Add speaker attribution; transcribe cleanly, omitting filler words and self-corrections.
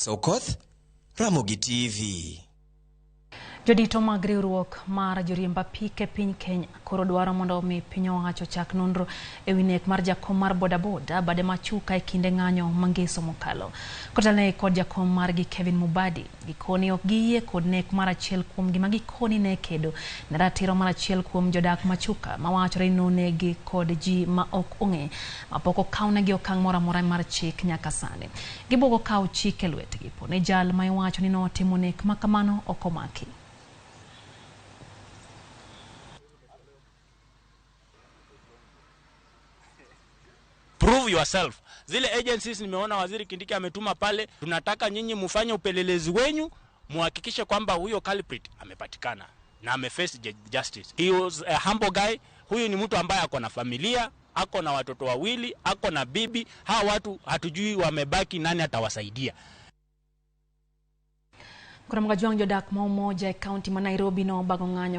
Speaker 1: Sokoth, Ramogi TV.
Speaker 2: Jodito mag riwruok mar joriemba pike piny Kenya koro dwaro mondo omi piny owacho chak nonro ewi nek mar jakom mar bodaboda bade machuka e kinde ng'anyo mangeso mokalo. Kotelne kod jakom margi Kevin Mubadi, gikoni ok giyie kod nek mar achiel kuom gima gikoni ne kedo ne ratiro mar achiel kuom jodak machuka mawachore ni onegi kod ji ma ok ong'e mapok okawnegi okang' moro amora mar chik nyaka sani. Gibuogo kawo chik e lwetgi ne jal ma iwacho ni notimo nek makamano ok omaki.
Speaker 3: Prove yourself. Zile agencies nimeona Waziri Kindiki ametuma pale, tunataka nyinyi mufanye upelelezi wenyu, muhakikishe kwamba huyo culprit amepatikana na ameface justice. He was a humble guy. Huyu ni mtu ambaye ako na familia, ako na watoto wawili, ako na bibi. Hawa watu hatujui wamebaki nani atawasaidia.
Speaker 2: Kuna mga jodak mo moja e county ma Nairobi no bago ng'anyo